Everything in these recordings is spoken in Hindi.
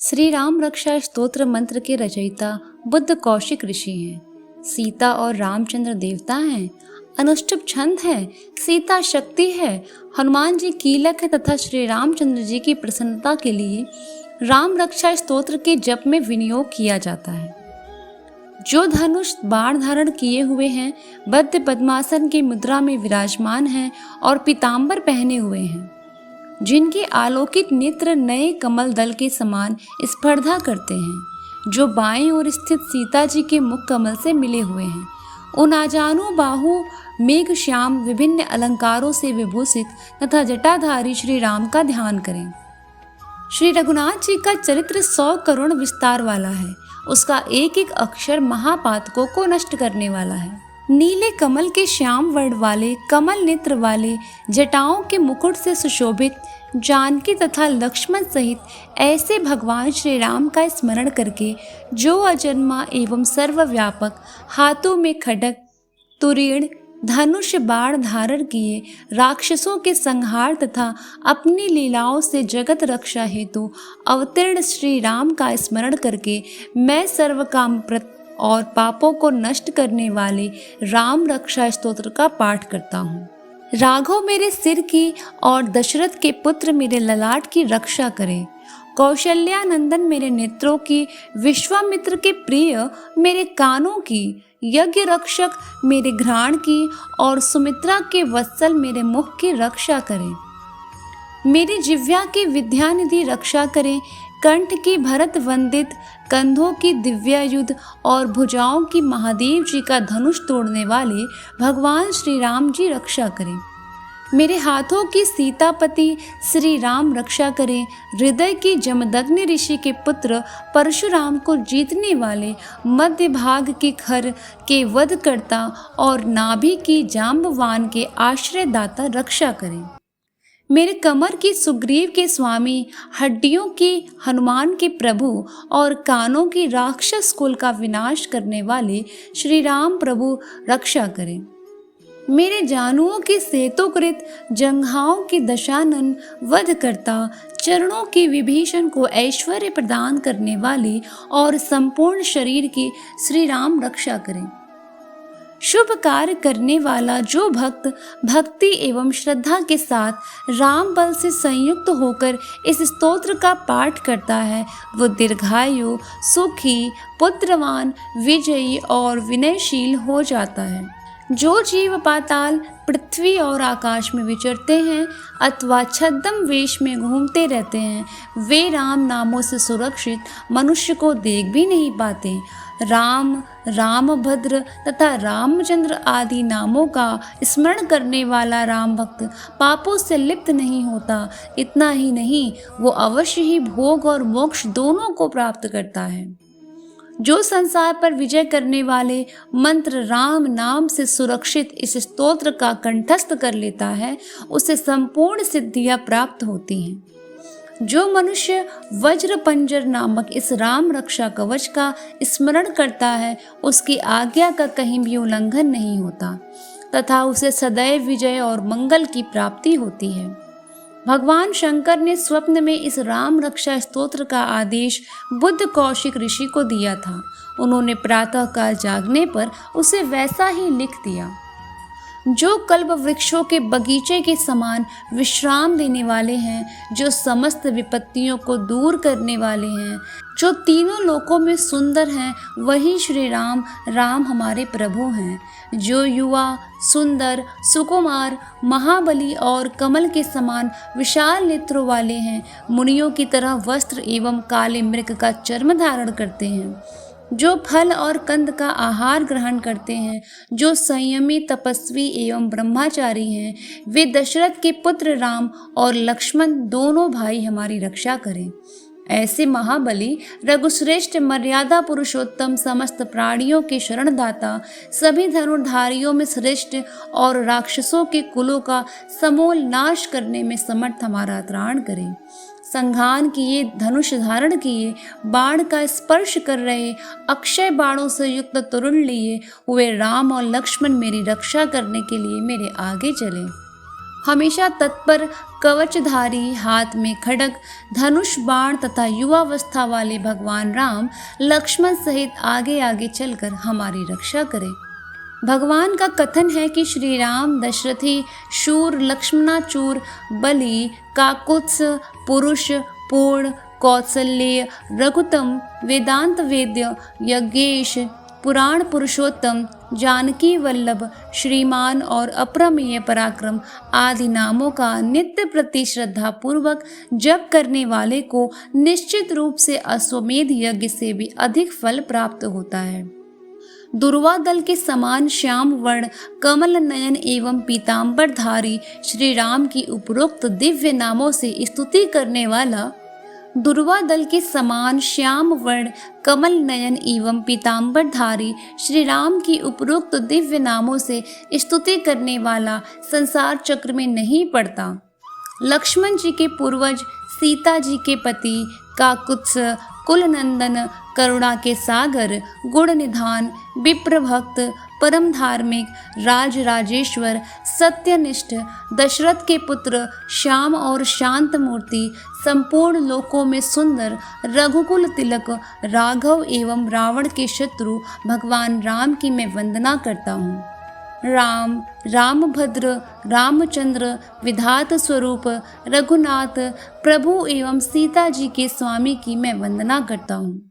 श्री राम रक्षा स्तोत्र मंत्र के रचयिता बुद्ध कौशिक ऋषि हैं। सीता और रामचंद्र देवता हैं। अनुष्टुप छंद है। सीता शक्ति है। हनुमान जी कीलक है तथा श्री रामचंद्र जी की प्रसन्नता के लिए राम रक्षा स्तोत्र के जप में विनियोग किया जाता है। जो धनुष बाण धारण किए हुए हैं, बद्ध पद्मासन की मुद्रा में विराजमान हैं और पीतांबर पहने हुए हैं, जिनके आलोकित नेत्र नए कमल दल के समान स्पर्धा करते हैं, जो बाएं ओर स्थित सीता जी के मुख कमल से मिले हुए हैं, उन आजानु बाहु मेघ श्याम विभिन्न अलंकारों से विभूषित तथा जटाधारी श्री राम का ध्यान करें। श्री रघुनाथ जी का चरित्र 100 करोड़ विस्तार वाला है। उसका एक एक अक्षर महापातकों को नष्ट करने वाला है। नीले कमल के श्याम वर्ण वाले, कमल नेत्र वाले, जटाओं के मुकुट से सुशोभित जानकी तथा लक्ष्मण सहित ऐसे भगवान श्री राम का स्मरण करके जो अजन्मा एवं सर्वव्यापक, हाथों में खड्ग, तुरीण, धनुष बाण धारण किए, राक्षसों के संहार तथा अपनी लीलाओं से जगत रक्षा हेतु अवतीर्ण श्री राम का स्मरण करके मैं सर्व कामप्रद और पापों को नष्ट करने वाले राम रक्षा स्तोत्र का पाठ करता हूँ। राघव मेरे सिर की और दशरथ के पुत्र मेरे ललाट की रक्षा करें। कौशल्यानंदन मेरे नेत्रों की, विश्वामित्र के प्रिय मेरे कानों की, यज्ञ रक्षक मेरे घ्राण की और सुमित्रा के वत्सल मेरे मुख की रक्षा करें। मेरी जिह्वा की विद्यानिधि रक्षा करें। कंठ की भरत वंदित, कंधों की दिव्यायुध और भुजाओं की महादेव जी का धनुष तोड़ने वाले भगवान श्री राम जी रक्षा करें। मेरे हाथों की सीतापति श्री राम रक्षा करें। हृदय की जमदग्नि ऋषि के पुत्र परशुराम को जीतने वाले, मध्य भाग की खर के वध करता और नाभि की जाम्बवान के आश्रयदाता रक्षा करें। मेरे कमर की सुग्रीव के स्वामी, हड्डियों की हनुमान के प्रभु और कानों की राक्षस कुल का विनाश करने वाले श्री राम प्रभु रक्षा करें। मेरे जानुओं की सेतुकृत, जंघाओं की दशानन वध करता, चरणों की विभीषण को ऐश्वर्य प्रदान करने वाले और संपूर्ण शरीर की श्री राम रक्षा करें। शुभ कार्य करने वाला जो भक्त भक्ति एवं श्रद्धा के साथ राम बल से संयुक्त होकर इस स्तोत्र का पाठ करता है, वो दीर्घायु, सुखी, पुत्रवान, विजयी और विनयशील हो जाता है। जो जीव पाताल, पृथ्वी और आकाश में विचरते हैं अथवा छद्म वेश में घूमते रहते हैं, वे राम नामों से सुरक्षित मनुष्य को देख भी नहीं पाते। राम, रामभद्र तथा रामचंद्र आदि नामों का स्मरण करने वाला राम भक्त पापों से लिप्त नहीं होता। इतना ही नहीं, वो अवश्य ही भोग और मोक्ष दोनों को प्राप्त करता है। जो संसार पर विजय करने वाले मंत्र राम नाम से सुरक्षित इस स्तोत्र का कंठस्थ कर लेता है, उसे संपूर्ण सिद्धियां प्राप्त होती हैं। जो मनुष्य वज्र पंजर नामक इस राम रक्षा कवच का स्मरण करता है, उसकी आज्ञा का कहीं भी उल्लंघन नहीं होता तथा उसे सदैव विजय और मंगल की प्राप्ति होती है। भगवान शंकर ने स्वप्न में इस राम रक्षा स्तोत्र का आदेश बुद्ध कौशिक ऋषि को दिया था। उन्होंने प्रातःकाल जागने पर उसे वैसा ही लिख दिया। जो कल्प वृक्षों के बगीचे के समान विश्राम देने वाले हैं, जो समस्त विपत्तियों को दूर करने वाले हैं, जो तीनों लोकों में सुंदर हैं, वही श्री राम, राम हमारे प्रभु हैं। जो युवा, सुंदर, सुकुमार, महाबली और कमल के समान विशाल नेत्रों वाले हैं, मुनियों की तरह वस्त्र एवं काले मृग का चर्म धारण करते हैं, जो फल और कंद का आहार ग्रहण करते हैं, जो संयमी, तपस्वी एवं ब्रह्मचारी हैं, वे दशरथ के पुत्र राम और लक्ष्मण दोनों भाई हमारी रक्षा करें। ऐसे महाबली, रघुश्रेष्ठ, मर्यादा पुरुषोत्तम, समस्त प्राणियों के शरणदाता, सभी धनुर्धारियों में श्रेष्ठ और राक्षसों के कुलों का समूल नाश करने में समर्थ हमारा त्राण करें। संघान किए, धनुष धारण किए, बाण का स्पर्श कर रहे, अक्षय बाणों से युक्त तरुण लिए हुए राम और लक्ष्मण मेरी रक्षा करने के लिए मेरे आगे चले। हमेशा तत्पर, कवचधारी, हाथ में खड्ग, धनुष बाण तथा युवावस्था वाले भगवान राम लक्ष्मण सहित आगे आगे चलकर हमारी रक्षा करें। भगवान का कथन है कि श्री राम दशरथी, शूर, लक्ष्मणाचूर, बलि, काकुत्स, पुरुष, पूर्ण, कौसल्य, रघुतम, वेदांत वेद्य, यज्ञेश, पुराण पुरुषोत्तम, जानकी वल्लभ, श्रीमान और अप्रमेय पराक्रम आदि नामों का नित्य प्रति श्रद्धा पूर्वक जप करने वाले को निश्चित रूप से अश्वमेध यज्ञ से भी अधिक फल प्राप्त होता है। दुर्वा दल के समान श्याम वर्ण, कमल नयन एवं पीतांबरधारी श्री राम की उपरोक्त दिव्य नामों से स्तुति करने वाला, दुर्वा दल के समान श्याम वर्ण, कमल नयन एवं पीतांबरधारी श्री राम की उपरोक्त दिव्य नामों से स्तुति करने वाला संसार चक्र में नहीं पड़ता। लक्ष्मण जी के पूर्वज, सीता जी के पति, काकुत्स, कुलनंदन, करुणा के सागर, गुण निधान, विप्र भक्त, परम धार्मिक, राज राजेश्वर, सत्यनिष्ठ, दशरथ के पुत्र, श्याम और शांत मूर्ति, संपूर्ण लोकों में सुंदर, रघुकुल तिलक, राघव एवं रावण के शत्रु भगवान राम की मैं वंदना करता हूँ। राम, रामभद्र, रामचंद्र, विधात स्वरूप, रघुनाथ, प्रभु एवं सीता जी के स्वामी की मैं वंदना करता हूँ।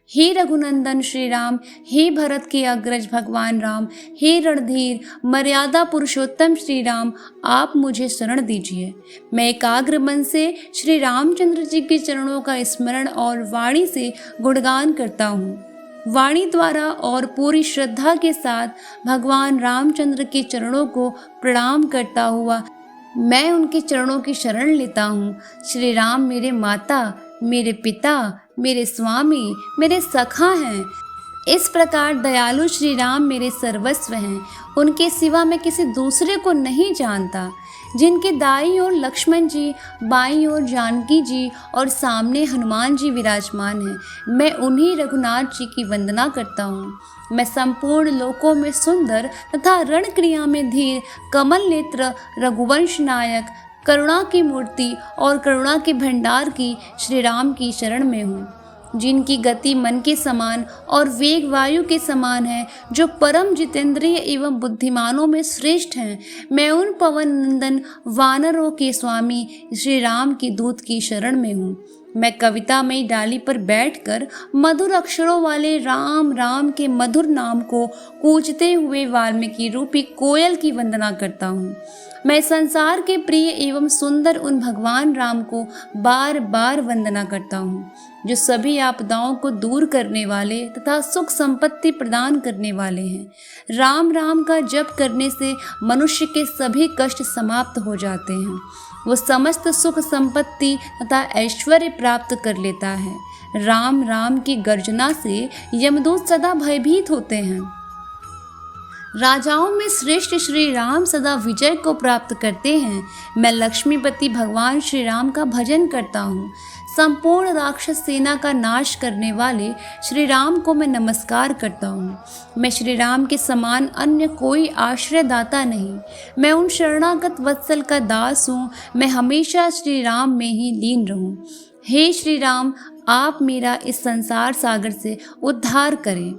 हे रघुनंदन श्री राम, हे भरत के अग्रज भगवान राम, हे रणधीर, मर्यादा पुरुषोत्तम श्री राम, आप मुझे शरण दीजिए। मैं एकाग्र मन से श्री रामचंद्र जी के चरणों का स्मरण और वाणी से गुणगान करता हूँ। वाणी द्वारा और पूरी श्रद्धा के साथ भगवान रामचंद्र के चरणों को प्रणाम करता हुआ मैं उनके चरणों की शरण लेता हूँ। श्री राम मेरे माता, मेरे पिता, मेरे स्वामी, मेरे सखा हैं। इस प्रकार दयालु श्री राम मेरे सर्वस्व हैं। उनके सिवा मैं किसी दूसरे को नहीं जानता। जिनके दाईं ओर लक्ष्मण जी, बाईं ओर जानकी जी और सामने हनुमान जी विराजमान हैं, मैं उन्हीं रघुनाथ जी की वंदना करता हूँ। मैं संपूर्ण लोकों में सुंदर तथा रण क्रिया में धीर, कमल नेत्र, रघुवंश नायक, करुणा की मूर्ति और करुणा के भंडार की श्री राम की शरण में हूँ। जिनकी गति मन के समान और वेग वायु के समान है, जो परम जितेंद्रिय एवं बुद्धिमानों में श्रेष्ठ हैं, मैं उन पवन नंदन वानरों के स्वामी श्री राम की दूत की शरण में हूँ। मैं कवितामयी डाली पर बैठकर मधुर अक्षरों वाले राम राम के मधुर नाम को कूजते हुए वाल्मीकि रूपी कोयल की वंदना करता हूँ। मैं संसार के प्रिय एवं सुंदर उन भगवान राम को बार बार वंदना करता हूँ, जो सभी आपदाओं को दूर करने वाले तथा सुख संपत्ति प्रदान करने वाले हैं। राम राम का जप करने से मनुष्य के सभी कष्ट समाप्त हो जाते हैं। वो समस्त सुख संपत्ति तथा ऐश्वर्य प्राप्त कर लेता है। राम राम की गर्जना से यमदूत सदा भयभीत होते हैं। राजाओं में श्रेष्ठ श्री राम सदा विजय को प्राप्त करते हैं। मैं लक्ष्मीपति भगवान श्री राम का भजन करता हूँ। संपूर्ण राक्षस सेना का नाश करने वाले श्री राम को मैं नमस्कार करता हूँ। मैं श्री राम के समान अन्य कोई आश्रयदाता नहीं। मैं उन शरणागत वत्सल का दास हूँ। मैं हमेशा श्री राम में ही लीन रहूँ। हे श्री राम, आप मेरा इस संसार सागर से उद्धार करें।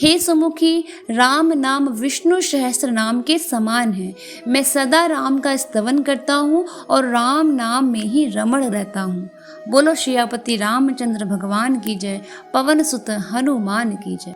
हे सुमुखी, राम नाम विष्णु सहस्त्र नाम के समान है। मैं सदा राम का स्तवन करता हूँ और राम नाम में ही रमण रहता हूँ। बोलो श्रीपति रामचंद्र भगवान की जय। पवन सुत हनुमान की जय।